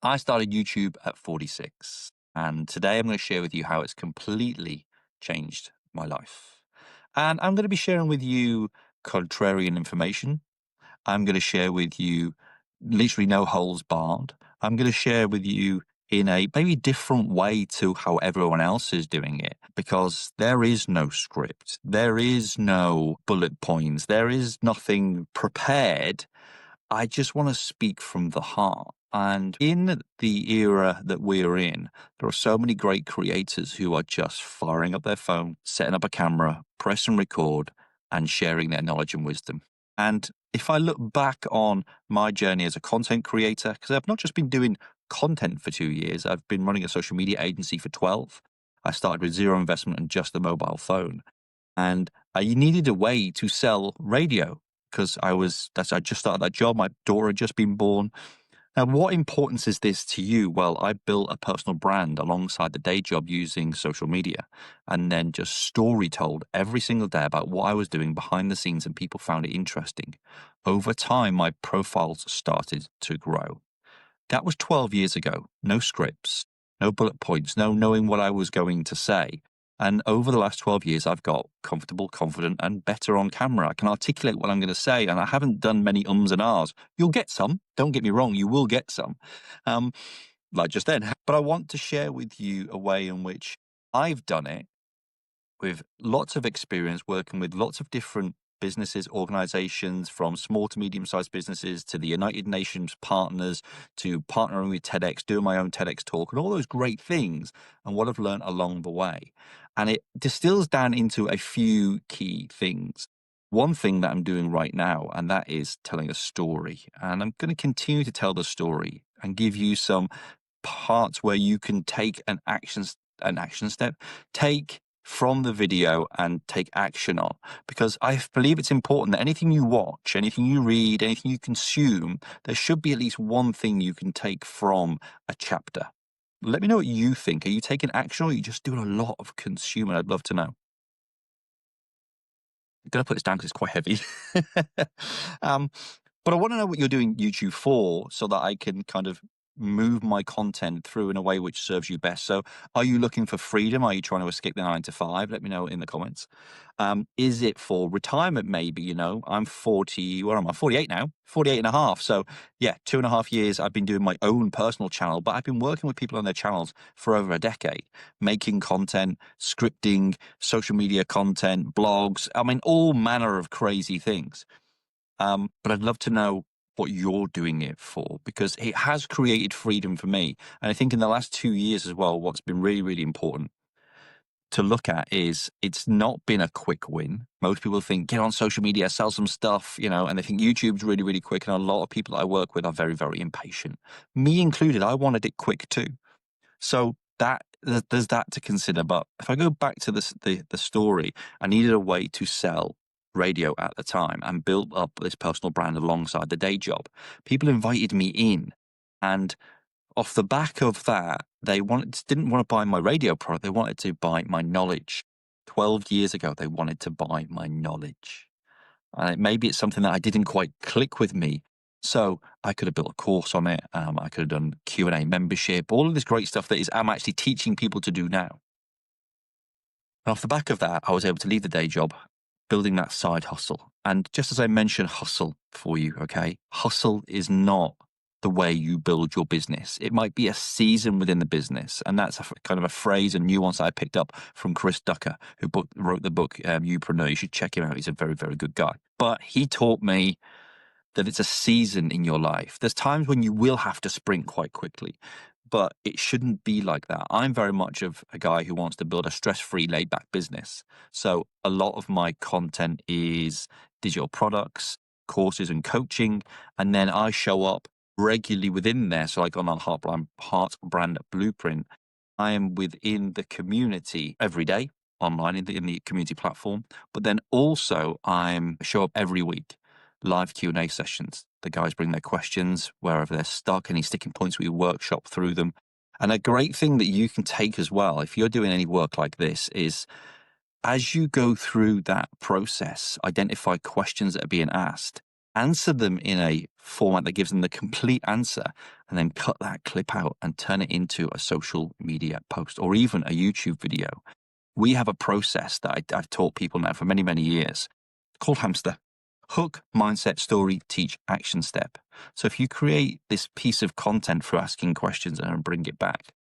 I started YouTube at 46, and today I'm going to share with you how it's completely changed my life. And I'm going to be sharing with you contrarian information. I'm going to share with you literally no holes barred. I'm going to share with you in a maybe different way to how everyone else is doing it, because there is no script, there is no bullet points, there is nothing prepared. I just want to speak from the heart. And in the era that we're in, there are so many great creators who are just firing up their phone, setting up a camera, pressing record, and sharing their knowledge and wisdom. And if I look back on my journey as a content creator, because I've not just been doing content for 2 years, I've been running a social media agency for 12. I started with zero investment and just a mobile phone. And I needed a way to sell radio because I just started that job. My daughter had just been born. Now, what importance is this to you? Well, I built a personal brand alongside the day job using social media, and then just story told every single day about what I was doing behind the scenes, and people found it interesting. Over time, my profiles started to grow. That was 12 years ago. No scripts, no bullet points, no knowing what I was going to say. And over the last 12 years, I've got comfortable, confident, and better on camera. I can articulate what I'm going to say, and I haven't done many ums and ahs. You'll get some. Don't get me wrong. You will get some, um, like just then. But I want to share with you a way in which I've done it with lots of experience working with lots of different businesses, organizations, from small to medium sized businesses to the United Nations partners to partnering with TEDx, doing my own TEDx talk, and all those great things, and what I've learned along the way. And it distills down into a few key things. One thing that I'm doing right now, and that is telling a story. And I'm going to continue to tell the story and give you some parts where you can take an action step, take from the video and take action on, because I believe it's important that anything you watch, anything you read, anything you consume, there should be at least one thing you can take from a chapter. Let me know what you think. Are you taking action, or are you just doing a lot of consuming? I'd love to know. I'm going to put this down because it's quite heavy. um, but I want to know what you're doing YouTube for, so that I can kind of move my content through in a way which serves you best. So are you looking for freedom? Are you trying to escape the 9 to 5? Let me know in the comments. Is it for retirement? Maybe, I'm 40, what am I? 48 now, 48 and a half. So yeah, 2.5 years I've been doing my own personal channel, but I've been working with people on their channels for over a decade, making content, scripting, social media content, blogs. I mean, all manner of crazy things. But I'd love to know what you're doing it for, because it has created freedom for me. And I think in the last 2 years as well, what's been really, really important to look at is it's not been a quick win. Most people think, get on social media, sell some stuff, and they think YouTube's really, really quick. And a lot of people that I work with are very, very impatient. Me included, I wanted it quick too. So there's that to consider. But if I go back to the story, I needed a way to sell radio at the time and built up this personal brand alongside the day job. People invited me in, and off the back of that, they didn't want to buy my radio product. They wanted to buy my knowledge. 12 years ago, they wanted to buy my knowledge. And maybe it's something that I didn't quite click with me. So I could have built a course on it. I could have done Q&A membership, all of this great stuff that I'm actually teaching people to do now. And off the back of that, I was able to leave the day job, building that side hustle. And just as I mentioned hustle for you, okay, hustle is not the way you build your business. It might be a season within the business. And that's kind of a phrase and nuance I picked up from Chris Ducker, who wrote the book, Youpreneur. You should check him out. He's a very, very good guy. But he taught me that it's a season in your life. There's times when you will have to sprint quite quickly, but it shouldn't be like that. I'm very much of a guy who wants to build a stress-free, laid-back business. So a lot of my content is digital products, courses and coaching, and then I show up regularly within there. So like on our Heart Brand Blueprint, I am within the community every day online in the community platform, but then also I'm show up every week, live Q&A sessions. The guys bring their questions wherever they're stuck, any sticking points, we workshop through them. And a great thing that you can take as well, if you're doing any work like this, is as you go through that process, identify questions that are being asked answer them in a format that gives them the complete answer, and then cut that clip out and turn it into a social media post or even a YouTube video. We have a process that I've taught people now for many, many years called Hamster. Hook, mindset, story, teach, action, step. So if you create this piece of content for asking questions and bring it back,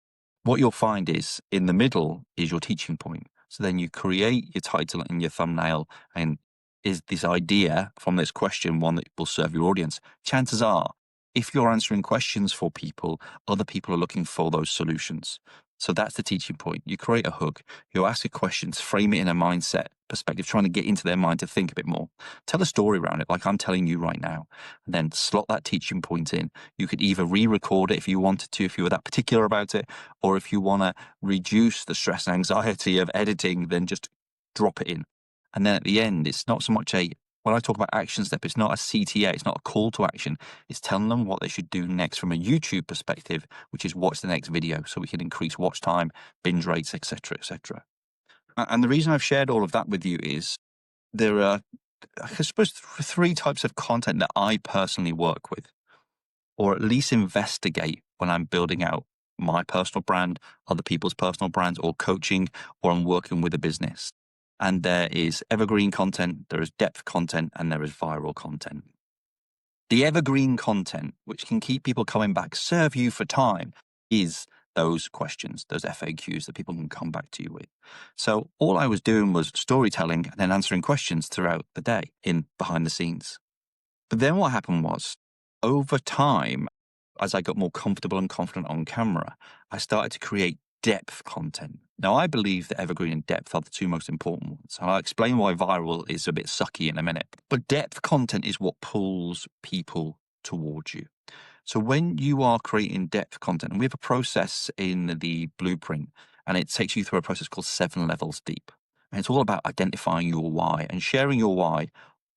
what you'll find is in the middle is your teaching point. So then you create your title and your thumbnail, and is this idea from this question one that will serve your audience? Chances are, if you're answering questions for people, other people are looking for those solutions. So that's the teaching point. You create a hook, you ask a questions, frame it in a mindset perspective, trying to get into their mind to think a bit more. Tell a story around it, like I'm telling you right now, and then slot that teaching point in. You could either re-record it if you wanted to, if you were that particular about it, or if you want to reduce the stress and anxiety of editing, then just drop it in. And then at the end, it's not so much when I talk about action step, it's not a CTA, it's not a call to action. It's telling them what they should do next from a YouTube perspective, which is watch the next video so we can increase watch time, binge rates, etc., etc. And the reason I've shared all of that with you is there are, I suppose, three types of content that I personally work with, or at least investigate when I'm building out my personal brand, other people's personal brands, or coaching, or I'm working with a business. And there is evergreen content, there is depth content, and there is viral content. The evergreen content, which can keep people coming back, serve you for time, is those questions, those FAQs that people can come back to you with. So all I was doing was storytelling and then answering questions throughout the day in behind the scenes. But then what happened was, over time, as I got more comfortable and confident on camera, I started to create depth content. Now, I believe that evergreen and depth are the two most important ones. And I'll explain why viral is a bit sucky in a minute. But depth content is what pulls people towards you. So when you are creating depth content, and we have a process in the blueprint, and it takes you through a process called 7 levels deep. And it's all about identifying your why and sharing your why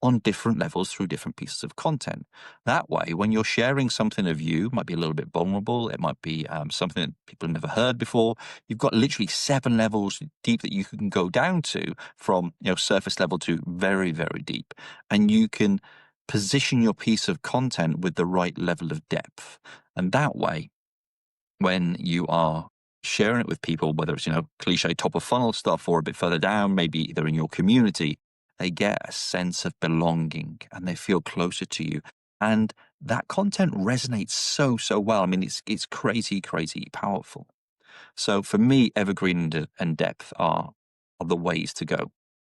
on different levels through different pieces of content. That way, when you're sharing something of you, it might be a little bit vulnerable, it might be something that people have never heard before, you've got literally 7 levels deep that you can go down to, from surface level to very, very deep. And you can position your piece of content with the right level of depth. And that way, when you are sharing it with people, whether it's, cliche top of funnel stuff or a bit further down, maybe they're in your community, they get a sense of belonging and they feel closer to you. And that content resonates so, so well. I mean, it's crazy, crazy powerful. So for me, evergreen and depth are the ways to go.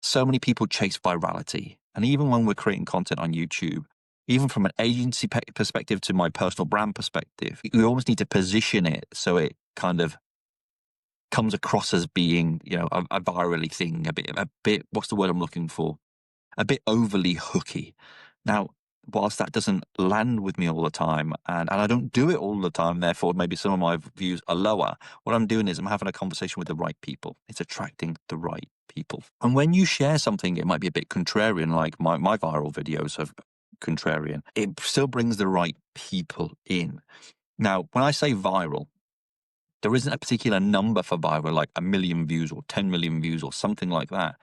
So many people chase virality. And even when we're creating content on YouTube, even from an agency perspective to my personal brand perspective, you almost need to position it so it kind of comes across as being, a virally thing, a bit, what's the word I'm looking for? A bit overly hooky. Now, whilst that doesn't land with me all the time, and I don't do it all the time, therefore maybe some of my views are lower, what I'm doing is I'm having a conversation with the right people. It's attracting the right people. And when you share something, it might be a bit contrarian, like my viral videos of contrarian. It still brings the right people in. Now, when I say viral, there isn't a particular number for viral, like 1 million views or 10 million views or something like that.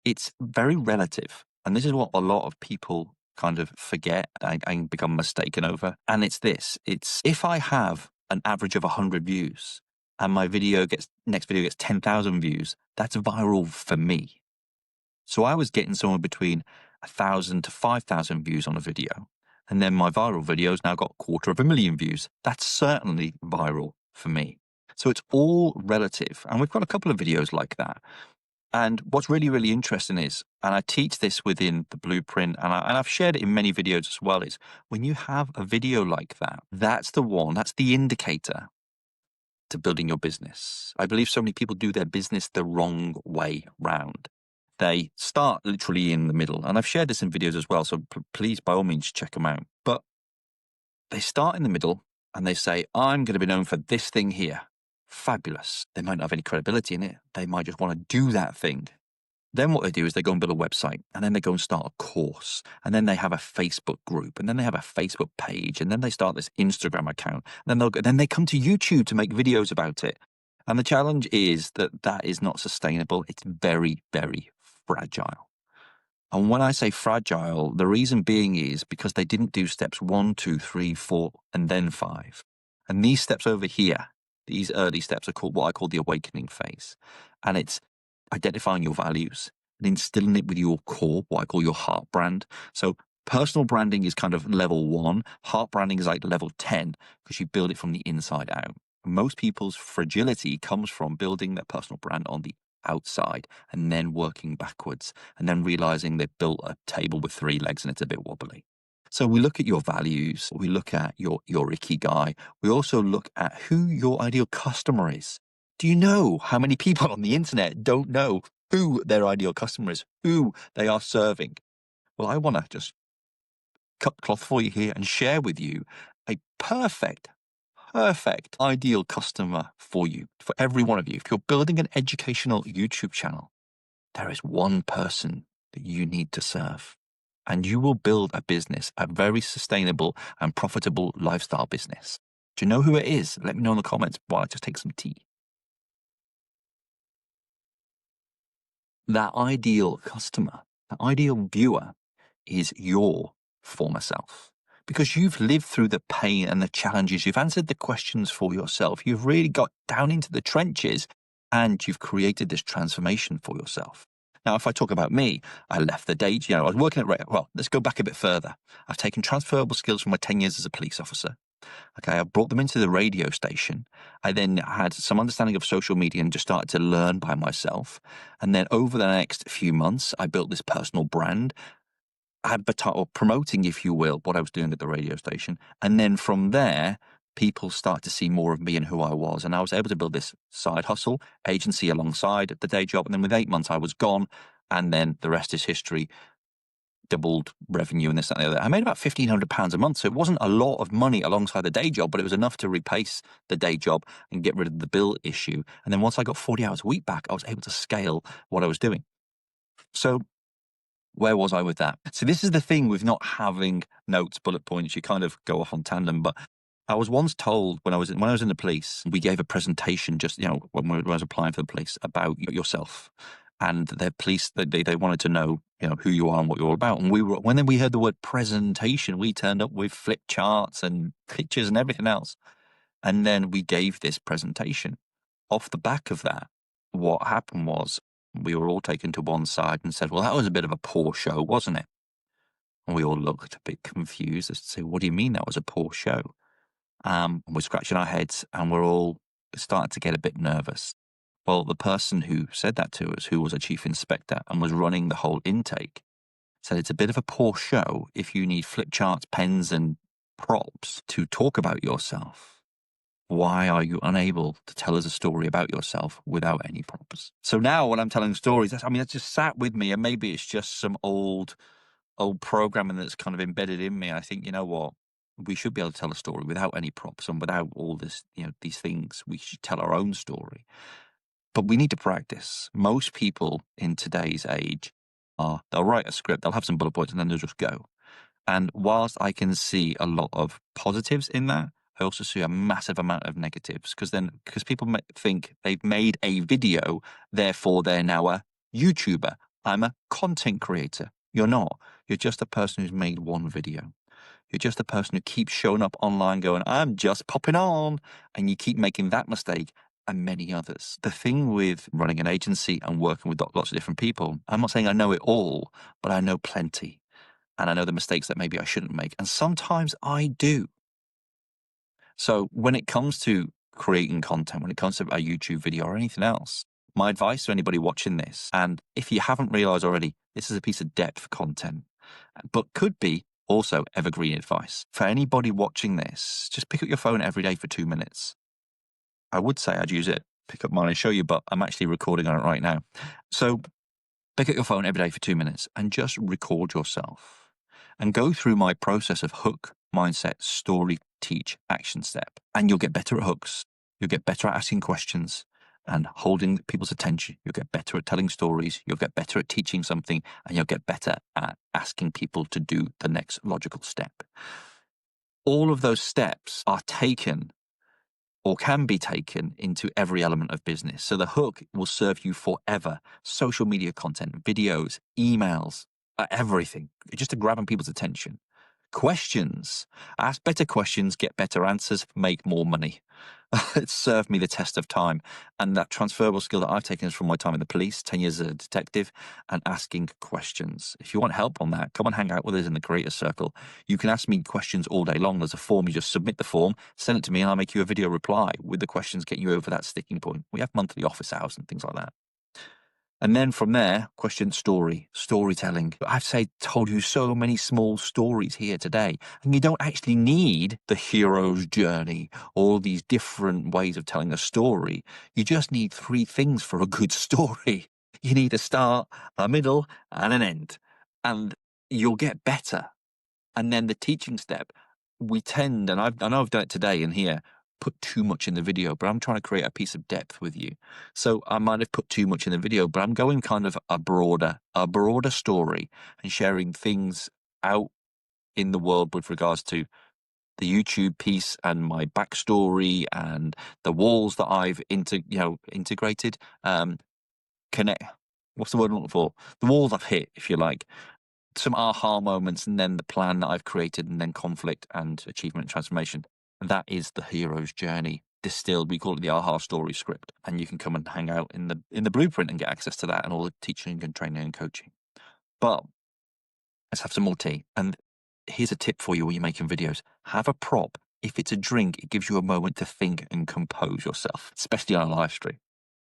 It's very relative. And this is what a lot of people kind of forget and become mistaken over. And it's this. It's if I have an average of 100 views and my next video gets 10,000 views, that's viral for me. So I was getting somewhere between 1,000 to 5,000 views on a video. And then my viral videos now got 250,000 views. That's certainly viral for me. So it's all relative. And we've got a couple of videos like that. And what's really, really interesting is, and I teach this within the blueprint, and I've shared it in many videos as well, is when you have a video like that, that's the indicator to building your business. I believe so many people do their business the wrong way round. They start literally in the middle, and I've shared this in videos as well, so please, by all means, check them out. But they start in the middle, and they say, I'm going to be known for this thing here. Fabulous. They might not have any credibility in it. They might just want to do that thing. Then what they do is they go and build a website, and then they go and start a course, and then they have a Facebook group, and then they have a Facebook page, and then they start this Instagram account, and then they come to YouTube to make videos about it. And the challenge is that is not sustainable. It's very, very fragile. And when I say fragile, the reason being is because they didn't do steps 1, 2, 3, 4, and then 5. And these steps over here, these early steps are called what I call the awakening phase. And it's identifying your values and instilling it with your core, what I call your heart brand. So personal branding is kind of level 1. Heart branding is like level 10 because you build it from the inside out. Most people's fragility comes from building their personal brand on the outside and then working backwards and then realizing they've built a table with 3 legs and it's a bit wobbly. So we look at your values, we look at your ikigai, we also look at who your ideal customer is. Do you know how many people on the internet don't know who their ideal customer is, who they are serving? Well, I want to just cut cloth for you here and share with you a perfect ideal customer for you, for every one of you. If you're building an educational YouTube channel, there is one person that you need to serve. And you will build a business, a very sustainable and profitable lifestyle business. Do you know who it is? Let me know in the comments while I just take some tea. That ideal customer, that ideal viewer is your former self. Because you've lived through the pain and the challenges, you've answered the questions for yourself, you've really got down into the trenches, and you've created this transformation for yourself. Now, if I talk about me, I left the day, I was working well, let's go back a bit further. I've taken transferable skills from my 10 years as a police officer. Okay, I brought them into the radio station. I then had some understanding of social media and just started to learn by myself. And then over the next few months, I built this personal brand, or promoting, if you will, what I was doing at the radio station. And then from there, people start to see more of me and who I was. And I was able to build this side hustle agency alongside the day job. And then with 8 months, I was gone. And then the rest is history. Doubled revenue and this, that, and the other. I made about £1,500 a month. So it wasn't a lot of money alongside the day job, but it was enough to replace the day job and get rid of the bill issue. And then once I got 40 hours a week back, I was able to scale what I was doing. So where was I with that? So this is the thing with not having notes, bullet points. You kind of go off on tandem. But I was once told when I was in the police, we gave a presentation just, when I was applying for the police about yourself. And their police, they wanted to know, who you are and what you're all about. And when we heard the word presentation, we turned up with flip charts and pictures and everything else. And then we gave this presentation. Off the back of that, what happened was we were all taken to one side and said, well, that was a bit of a poor show, wasn't it? And we all looked a bit confused as to say, what do you mean that was a poor show? And we're scratching our heads and we're all starting to get a bit nervous. Well, the person who said that to us, who was a chief inspector and was running the whole intake, said it's a bit of a poor show if you need flip charts, pens and props to talk about yourself. Why are you unable to tell us a story about yourself without any props? So now when I'm telling stories, that's just sat with me, and maybe it's just some old programming that's kind of embedded in me. I think, you know what? We should be able to tell a story without any props and without all this, these things. We should tell our own story. But we need to practice. Most people in today's age they'll write a script, they'll have some bullet points, and then they'll just go. And whilst I can see a lot of positives in that, I also see a massive amount of negatives because people think they've made a video, therefore they're now a YouTuber. I'm a content creator. You're not. You're just a person who's made one video. You're just a person who keeps showing up online going, I'm just popping on. And you keep making that mistake and many others. The thing with running an agency and working with lots of different people, I'm not saying I know it all, but I know plenty. And I know the mistakes that maybe I shouldn't make. And sometimes I do. So when it comes to creating content, when it comes to a YouTube video or anything else, my advice to anybody watching this, and if you haven't realized already, this is a piece of depth content, but could be also evergreen advice. For anybody watching this, just pick up your phone every day for 2 minutes. I would say I'd use it, pick up mine and show you, but I'm actually recording on it right now. So pick up your phone every day for 2 minutes and just record yourself and go through my process of hook, mindset, story, teach, action step. And you'll get better at hooks. You'll get better at asking questions and holding people's attention. You'll get better at telling stories. You'll get better at teaching something, and you'll get better at asking people to do the next logical step. All of those steps are taken or can be taken into every element of business. So the hook will serve you forever. Social media content, videos, emails, everything, just to grabbing people's attention. Questions. Ask better questions, get better answers, make more money. It's served me the test of time. And that transferable skill that I've taken is from my time in the police, 10 years as a detective, and asking questions. If you want help on that, come and hang out with us in the Creator Circle. You can ask me questions all day long. There's a form. You just submit the form, send it to me, and I'll make you a video reply with the questions getting you over that sticking point. We have monthly office hours and things like that. And then from there, question storytelling. I've told you so many small stories here today, and you don't actually need the hero's journey, all these different ways of telling a story. You just need three things for a good story. You need a start, a middle, and an end, and you'll get better. And then the teaching step, we tend, and I know I've done it today in here, put too much in the video, but I'm trying to create a piece of depth with you. So I might have put too much in the video, but I'm going kind of a broader story and sharing things out in the world with regards to the YouTube piece and my backstory and the walls that I've integrated. Connect. What's the word I'm looking for? The walls I've hit, if you like. Some aha moments, and then the plan that I've created, and then conflict and achievement and transformation. And that is the hero's journey distilled. We call it the aha story script. And you can come and hang out in the blueprint and get access to that and all the teaching and training and coaching. But let's have some more tea. And here's a tip for you when you're making videos. Have a prop. If it's a drink, it gives you a moment to think and compose yourself, especially on a live stream.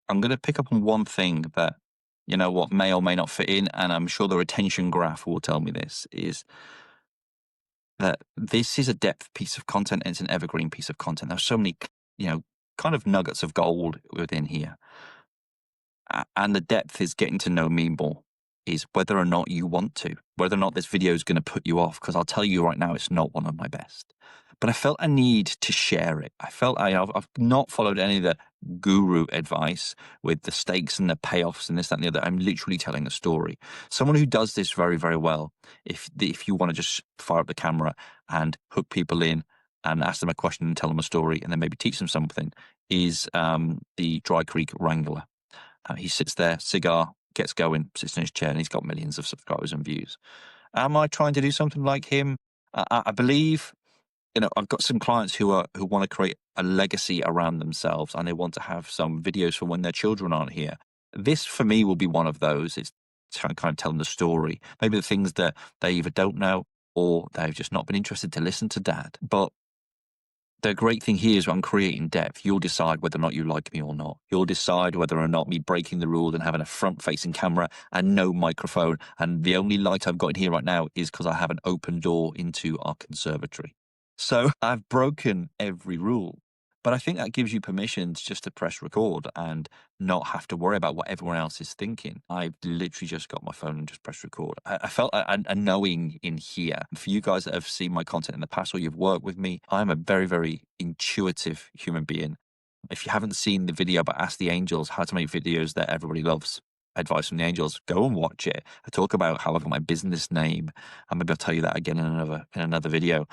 I'm going to pick up on one thing that, you know what, may or may not fit in, and I'm sure the retention graph will tell me this, is that this is a depth piece of content and it's an evergreen piece of content. There's so many, kind of nuggets of gold within here. And the depth is getting to know me more, is whether or not you want to, whether or not this video is going to put you off, because I'll tell you right now, it's not one of my best. But I felt a need to share it. I've not followed any of the guru advice with the stakes and the payoffs and this, that, and the other. I'm literally telling a story. Someone who does this very, very well, if you want to just fire up the camera and hook people in and ask them a question and tell them a story and then maybe teach them something, is the Dry Creek Wrangler. He sits there, cigar, gets going, sits in his chair, and he's got millions of subscribers and views. Am I trying to do something like him? I believe, I've got some clients who want to create a legacy around themselves, and they want to have some videos for when their children aren't here. This, for me, will be one of those. It's kind of telling the story, maybe the things that they either don't know or they've just not been interested to listen to dad. But the great thing here is when I'm creating depth, you'll decide whether or not you like me or not. You'll decide whether or not me breaking the rule and having a front-facing camera and no microphone, and the only light I've got in here right now is because I have an open door into our conservatory. So I've broken every rule. But I think that gives you permission just to press record and not have to worry about what everyone else is thinking. I've literally just got my phone and just press record. I felt a knowing in here. For you guys that have seen my content in the past or you've worked with me, I'm a very, very intuitive human being. If you haven't seen the video about Ask the Angels, how to make videos that everybody loves, advice from the angels, go and watch it. I talk about how I got my business name, and maybe I'll tell you that again in another video,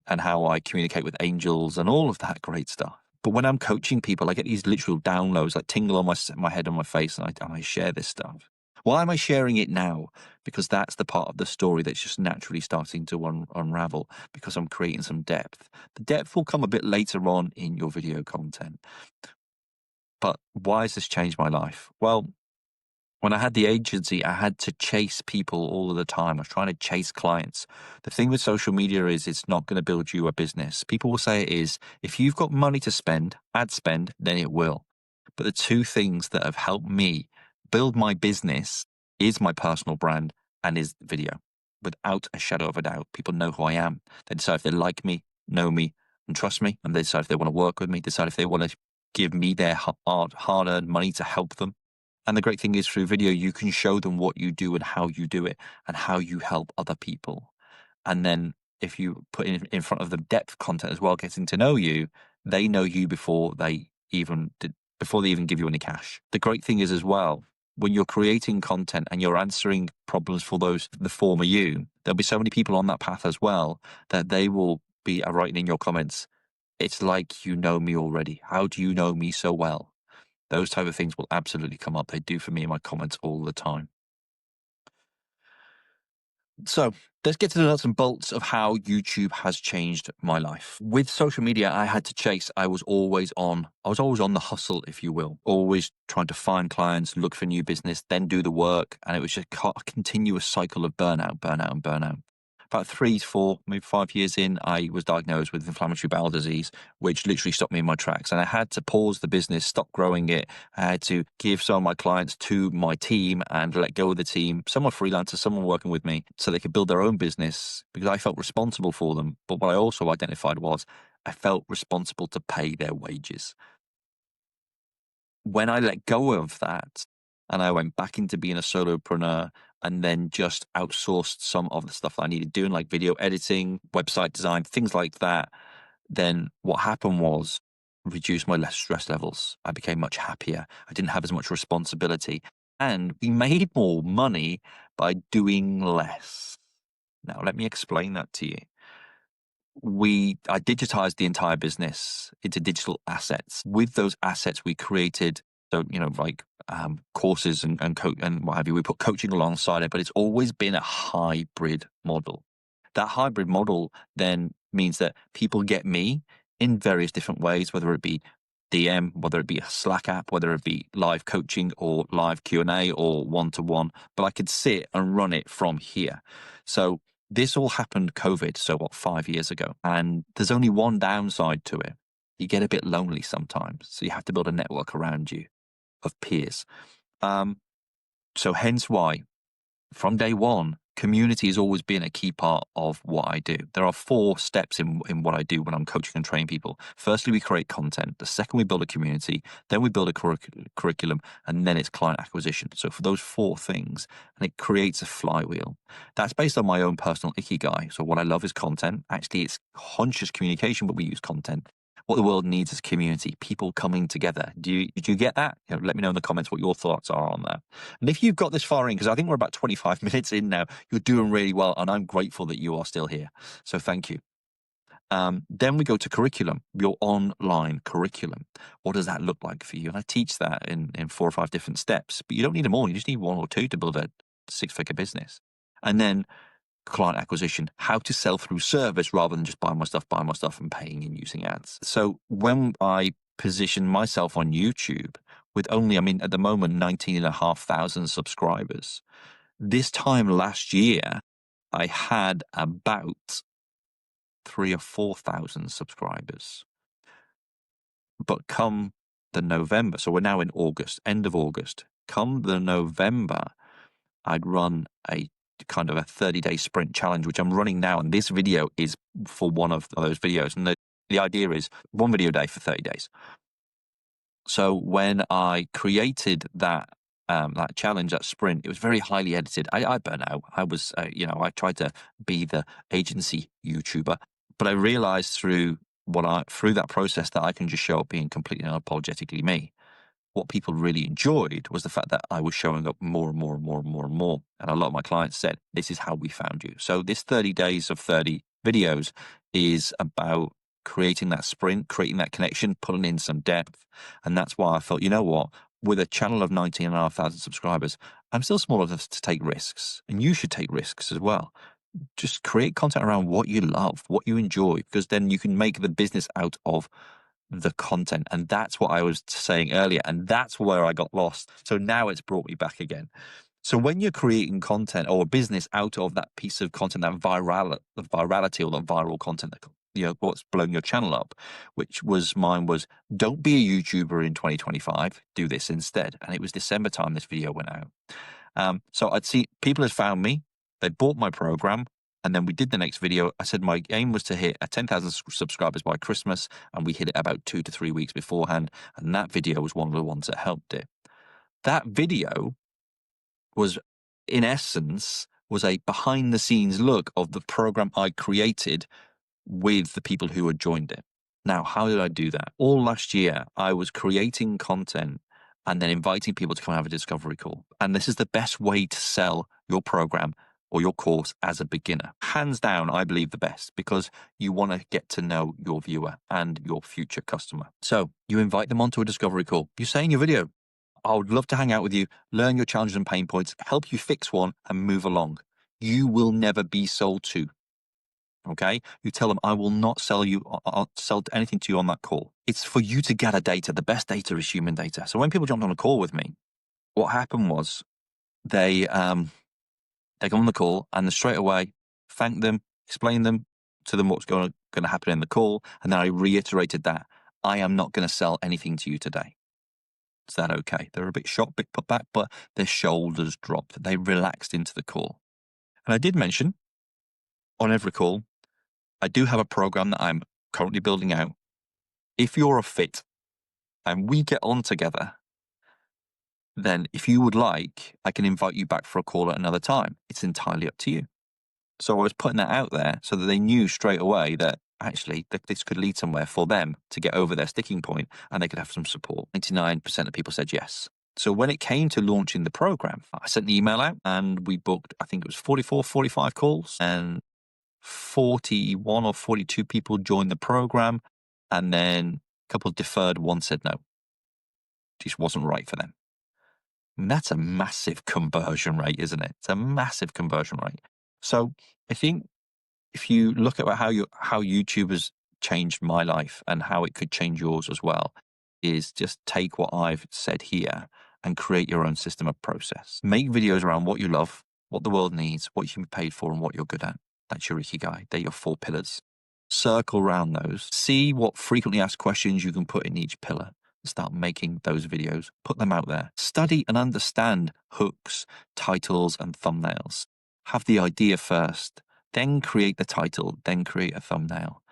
and how I communicate with angels and all of that great stuff. But when I'm coaching people, I get these literal downloads, like tingle on my head and my face, and I share this stuff. Why am I sharing it now? Because that's the part of the story that's just naturally starting to unravel, because I'm creating some depth. The depth will come a bit later on in your video content. But why has this changed my life? Well, when I had the agency, I had to chase people all of the time. I was trying to chase clients. The thing with social media is it's not going to build you a business. People will say it is. If you've got money to spend, ad spend, then it will. But the two things that have helped me build my business is my personal brand and is video. Without a shadow of a doubt, people know who I am. They decide if they like me, know me, and trust me. And they decide if they want to work with me, decide if they want to give me their hard-earned money to help them. And the great thing is, through video, you can show them what you do and how you do it and how you help other people. And then if you put in front of them depth content as well, getting to know you, they know you before they even give you any cash. The great thing is as well, when you're creating content and you're answering problems for the former you, there'll be so many people on that path as well that they will be writing in your comments, it's like you know me already. How do you know me so well? Those type of things will absolutely come up. They do for me in my comments all the time. So let's get to the nuts and bolts of how YouTube has changed my life. With social media, I had to chase. I was always on. I was always on the hustle, if you will, always trying to find clients, look for new business, then do the work. And it was just a continuous cycle of burnout, burnout, and burnout. About 3, 4, maybe 5 years in, I was diagnosed with inflammatory bowel disease, which literally stopped me in my tracks. And I had to pause the business, stop growing it. I had to give some of my clients to my team and let go of the team. Some were freelancers, some were working with me so they could build their own business because I felt responsible for them. But what I also identified was I felt responsible to pay their wages. When I let go of that and I went back into being a solopreneur and then just outsourced some of the stuff that I needed doing, like video editing, website design, things like that, then what happened was reduced my less stress levels. I became much happier. I didn't have as much responsibility. And we made more money by doing less. Now, let me explain that to you. I digitized the entire business into digital assets. With those assets, we created, courses and what have you. We put coaching alongside it, but it's always been a hybrid model. That hybrid model then means that people get me in various different ways, whether it be DM, whether it be a Slack app, whether it be live coaching or live Q&A or one-to-one, but I could sit and run it from here. So this all happened COVID, 5 years ago. And there's only one downside to it. You get a bit lonely sometimes. So you have to build a network around you of peers. So hence why, from day one, community has always been a key part of what I do. There are 4 steps in what I do when I'm coaching and training people. Firstly, we create content. The second, we build a community. Then we build a curriculum. And then it's client acquisition. So for those 4 things, and it creates a flywheel. That's based on my own personal ikigai. So what I love is content. Actually, it's conscious communication, but we use content. What the world needs is community, people coming together. Did you get that? Let me know in the comments what your thoughts are on that. And if you've got this far in, because I think we're about 25 minutes in now, you're doing really well, and I'm grateful that you are still here. So thank you. Then we go to curriculum, your online curriculum. What does that look like for you? And I teach that in 4 or 5 different steps, but you don't need them all. You just need 1 or 2 to build a 6-figure business. And then client acquisition, how to sell through service rather than just buy my stuff and paying and using ads. So when I position myself on YouTube with only, at the moment, 19,500 subscribers, this time last year, I had about 3,000 or 4,000 subscribers. But come the November, so we're now in August, end of August, come the November, I'd run a kind of a 30-day sprint challenge, which I'm running now. And this video is for one of those videos. And the idea is 1 video a day for 30 days. So when I created that challenge, that sprint, it was very highly edited. I burnt out. I was, I tried to be the agency YouTuber, but I realized through that process that I can just show up being completely unapologetically me. What people really enjoyed was the fact that I was showing up more and more and more and more and more. And a lot of my clients said, this is how we found you. So this 30 days of 30 videos is about creating that sprint, creating that connection, pulling in some depth. And that's why I felt, you know what, with a channel of 19,500 subscribers, I'm still small enough to take risks. And you should take risks as well. Just create content around what you love, what you enjoy, because then you can make the business out of the content. And that's what I was saying earlier. And that's where I got lost. So now it's brought me back again. So when you're creating content or a business out of that piece of content, that virality or that viral content, what's blowing your channel up, mine was don't be a YouTuber in 2025, do this instead. And it was December time this video went out. So I'd see people had found me, they bought my program. And then we did the next video. I said my aim was to hit 10,000 subscribers by Christmas, and we hit it about 2 to 3 weeks beforehand. And that video was one of the ones that helped it. That video was, in essence, was a behind-the-scenes look of the program I created with the people who had joined it. Now, how did I do that? All last year, I was creating content and then inviting people to come have a discovery call. And this is the best way to sell your program or your course as a beginner. Hands down, I believe the best, because you want to get to know your viewer and your future customer. So you invite them onto a discovery call. You say in your video, I would love to hang out with you, learn your challenges and pain points, help you fix one and move along. you will never be sold to. Okay? You tell them, I will not sell you, I'll sell anything to you on that call. It's for you to gather data. The best data is human data. So when people jumped on a call with me, what happened was they come on the call and straight away thank them, explain to them what's going to happen in the call. And then I reiterated that I am not going to sell anything to you today. Is that okay? They're a bit shocked, bit put back, but their shoulders dropped. They relaxed into the call. And I did mention on every call, I do have a program that I'm currently building out. If you're a fit and we get on together, then if you would like, I can invite you back for a call at another time. It's entirely up to you. So I was putting that out there so that they knew straight away that actually this could lead somewhere for them to get over their sticking point and they could have some support. 99% of people said yes. So when it came to launching the program, I sent the email out and we booked, I think it was 44, 45 calls, and 41 or 42 people joined the program. And then a couple deferred, one said no. It just wasn't right for them. And that's a massive conversion rate, isn't it? It's a massive conversion rate. So I think if you look at how YouTube has changed my life and how it could change yours as well, is just take what I've said here and create your own system of process. Make videos around what you love, what the world needs, what you can be paid for, and what you're good at. That's your ikigai. They're your 4 pillars. Circle around those. See what frequently asked questions you can put in each pillar. Start making those videos. Put them out there. Study and understand hooks, titles, and thumbnails. Have the idea first, then create the title, then create a thumbnail.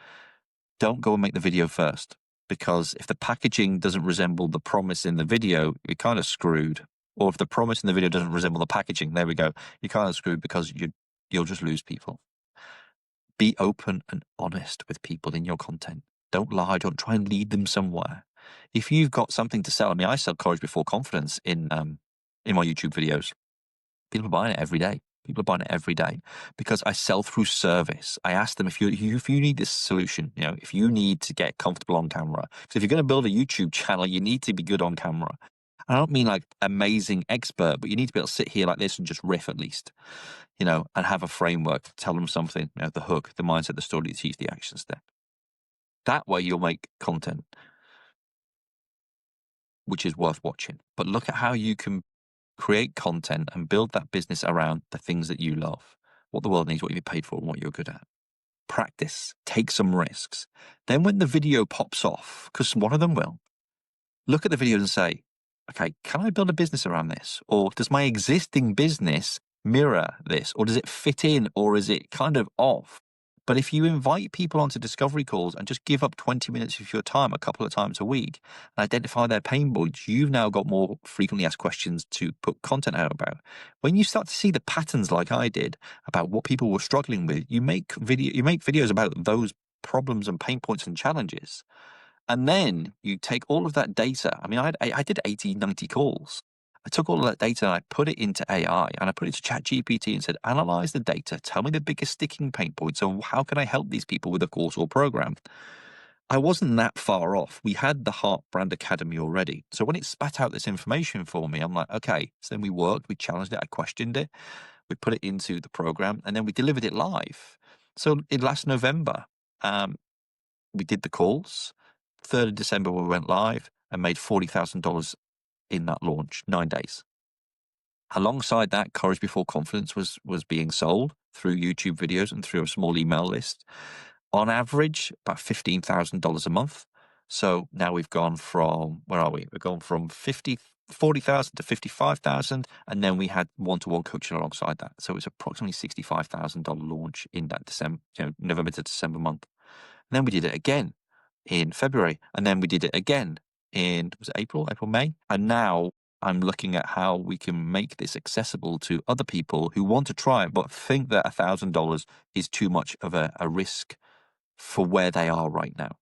Don't go and make the video first, because if the packaging doesn't resemble the promise in the video, you're kind of screwed. Or if the promise in the video doesn't resemble the packaging, there we go, you're kind of screwed because you'll just lose people. Be open and honest with people in your content. Don't lie. Don't try and lead them somewhere. If you've got something to sell, I mean, I sell courage before confidence in my YouTube videos. People are buying it every day. People are buying it every day because I sell through service. I ask them, if you need this solution, if you need to get comfortable on camera. So if you're going to build a YouTube channel, you need to be good on camera. I don't mean like amazing expert, but you need to be able to sit here like this and just riff at least, and have a framework to tell them something, the hook, the mindset, the story, the teach, the action step. That way you'll make content which is worth watching. But look at how you can create content and build that business around the things that you love, what the world needs, what you get paid for, and what you're good at. Practice, take some risks. Then when the video pops off, because one of them will, look at the video and say, okay, can I build a business around this? Or does my existing business mirror this? Or does it fit in? Or is it kind of off? But if you invite people onto discovery calls and just give up 20 minutes of your time a couple of times a week and identify their pain points, you've now got more frequently asked questions to put content out about. When you start to see the patterns like I did about what people were struggling with, you make videos about those problems and pain points and challenges. And then you take all of that data. I mean, I did 80, 90 calls. I took all of that data and I put it into AI and I put it to ChatGPT and said, analyze the data, tell me the biggest sticking pain points, and how can I help these people with a course or program? I wasn't that far off. We had the Heart Brand Academy already. So when it spat out this information for me, I'm like, okay. So then we worked, we challenged it, I questioned it, we put it into the program, and then we delivered it live. So in last November, we did the calls. 3rd of December, we went live and made $40,000 in that launch, 9 days. Alongside that, Courage Before Confidence was being sold through YouTube videos and through a small email list. On average, about $15,000 a month. So now we've gone from, where are we? We've gone from 40,000 to 55,000. And then we had one-to-one coaching alongside that. So it's approximately $65,000 launch in that December, November to December month. And then we did it again in February. And then we did it again in, was it April, May? And now I'm looking at how we can make this accessible to other people who want to try it, but think that $1,000 is too much of a risk for where they are right now.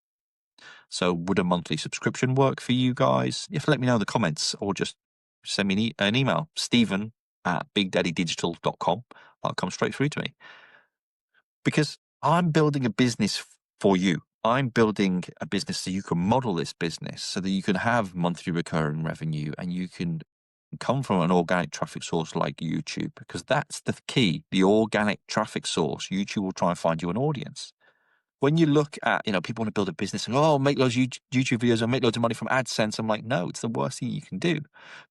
So would a monthly subscription work for you guys? You have to let me know in the comments, or just send me an email, Stephen@BigDaddyDigital.com. That'll come straight through to me. Because I'm building a business for you. I'm building a business so you can model this business so that you can have monthly recurring revenue and you can come from an organic traffic source like YouTube, because that's the key, the organic traffic source. YouTube will try and find you an audience. When you look at, people want to build a business and, oh, make loads of YouTube videos and make loads of money from AdSense. I'm like, no, it's the worst thing you can do,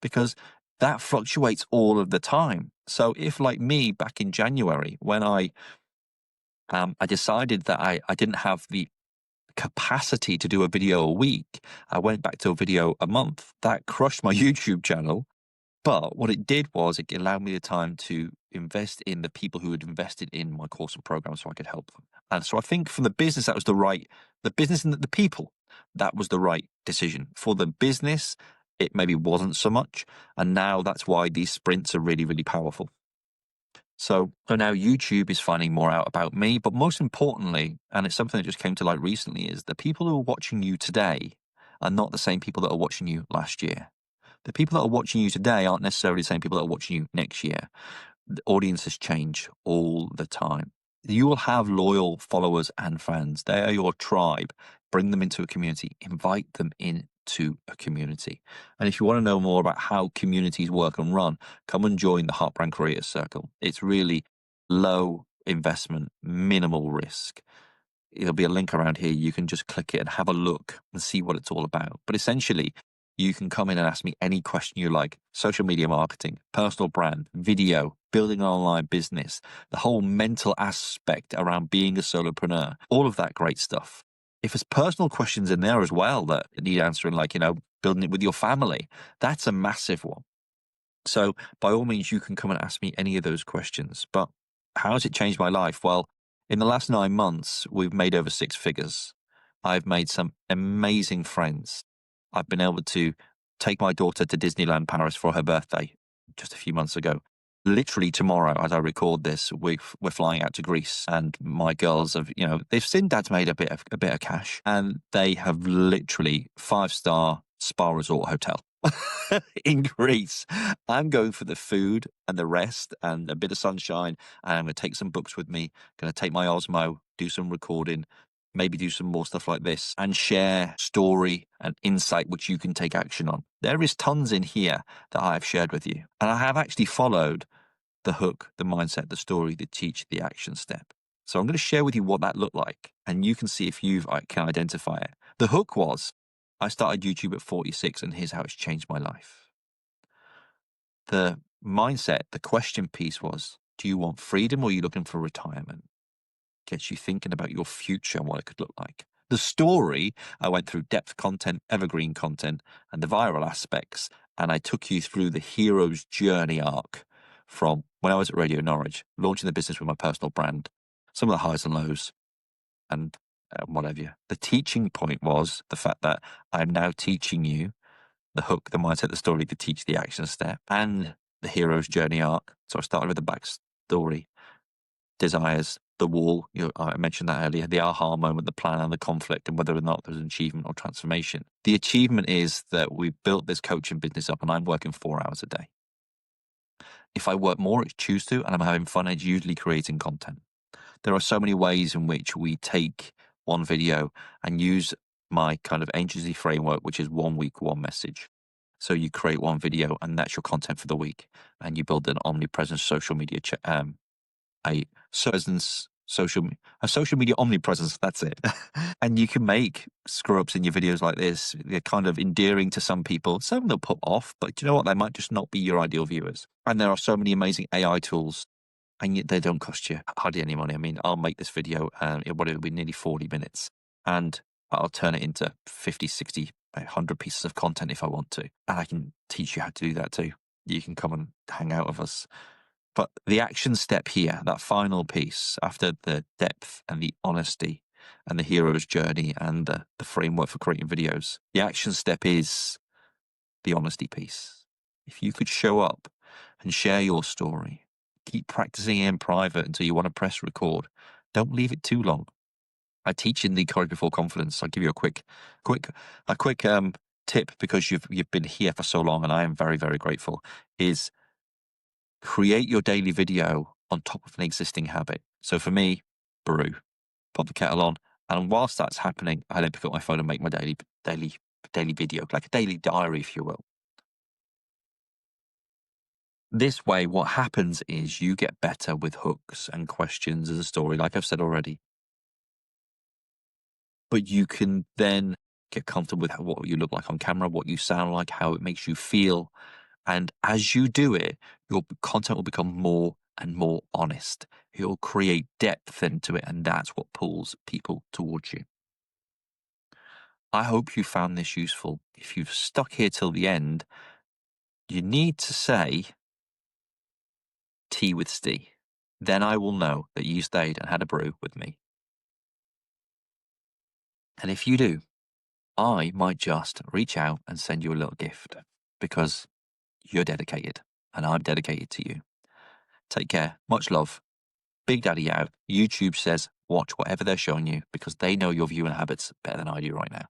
because that fluctuates all of the time. So if, like me, back in January, when I decided that I didn't have the capacity to do a video a week, I went back to a video a month. That crushed my YouTube channel. But what it did was it allowed me the time to invest in the people who had invested in my course and program so I could help them. And so I think from the business, the business and the people, that was the right decision. For the business, it maybe wasn't so much. And now that's why these sprints are really, really powerful. So now YouTube is finding more out about me, but most importantly, and it's something that just came to light recently, is the people who are watching you today are not the same people that are watching you last year. The people that are watching you today aren't necessarily the same people that are watching you next year. The audiences change all the time. You will have loyal followers and fans. They are your tribe. Bring them into a community. Invite them into a community. And if you want to know more about how communities work and run, come and join the Heartbrand Creators Circle. It's really low investment, minimal risk. There'll be a link around here. You can just click it and have a look and see what it's all about. But essentially, you can come in and ask me any question you like: social media marketing, personal brand, video, building an online business, the whole mental aspect around being a solopreneur, all of that great stuff. If there's personal questions in there as well that need answering, like, building it with your family, that's a massive one. So by all means, you can come and ask me any of those questions. But how has it changed my life? Well, in the last 9 months, we've made over 6 figures. I've made some amazing friends. I've been able to take my daughter to Disneyland Paris for her birthday just a few months ago. Literally tomorrow, as I record this, we're flying out to Greece, and my girls have, they've seen Dad's made a bit of cash, and they have literally 5-star spa resort hotel in Greece. I'm going for the food and the rest and a bit of sunshine, and I'm going to take some books with me. Going to take my Osmo, do some recording, maybe do some more stuff like this, and share story and insight which you can take action on. There is tons in here that I have shared with you, and I have actually followed the hook, the mindset, the story, the teach, the action step. So I'm going to share with you what that looked like, and you can see if you can identify it. The hook was, I started YouTube at 46, and here's how it's changed my life. The mindset, the question piece was, do you want freedom or are you looking for retirement? Gets you thinking about your future and what it could look like. The story, I went through depth content, evergreen content, and the viral aspects, and I took you through the hero's journey arc from when I was at Radio Norwich, launching the business with my personal brand, some of the highs and lows, and whatever. The teaching point was the fact that I'm now teaching you the hook, the mindset, the story, the teach, the action step, and the hero's journey arc. So I started with the backstory, desires, the wall, I mentioned that earlier, the aha moment, the plan and the conflict, and whether or not there's an achievement or transformation. The achievement is that we've built this coaching business up and I'm working 4 hours a day. If I work more, it's choose to, and I'm having fun, it's usually creating content. There are so many ways in which we take one video and use my kind of agency framework, which is 1 week, 1 message. So you create one video and that's your content for the week, and you build an omnipresent social media a social media omnipresence. That's it. And you can make screw ups in your videos like this. They're kind of endearing to some people. Some they'll put off, but do you know what? They might just not be your ideal viewers. And there are so many amazing AI tools, and yet they don't cost you hardly any money. I mean, I'll make this video and it'll be nearly 40 minutes, and I'll turn it into 50, 60, 100 pieces of content if I want to. And I can teach you how to do that too. You can come and hang out with us. But the action step here, that final piece, after the depth and the honesty and the hero's journey and the framework for creating videos, the action step is the honesty piece. If you could show up and share your story, keep practicing in private until you want to press record. Don't leave it too long. I teach in the Courage Before Confidence. I'll give you a quick tip, because you've been here for so long, and I am very, very grateful, is create your daily video on top of an existing habit. So for me, brew, put the kettle on, and whilst that's happening, I then pick up my phone and make my daily video, like a daily diary, if you will. This way, what happens is you get better with hooks and questions as a story, like I've said already. But you can then get comfortable with what you look like on camera, what you sound like, how it makes you feel. And as you do it, your content will become more and more honest. It'll create depth into it, and that's what pulls people towards you. I hope you found this useful. If you've stuck here till the end, you need to say tea with Steve. Then I will know that you stayed and had a brew with me. And if you do, I might just reach out and send you a little gift because you're dedicated and I'm dedicated to you. Take care. Much love. Big Daddy out. YouTube says watch whatever they're showing you because they know your viewing habits better than I do right now.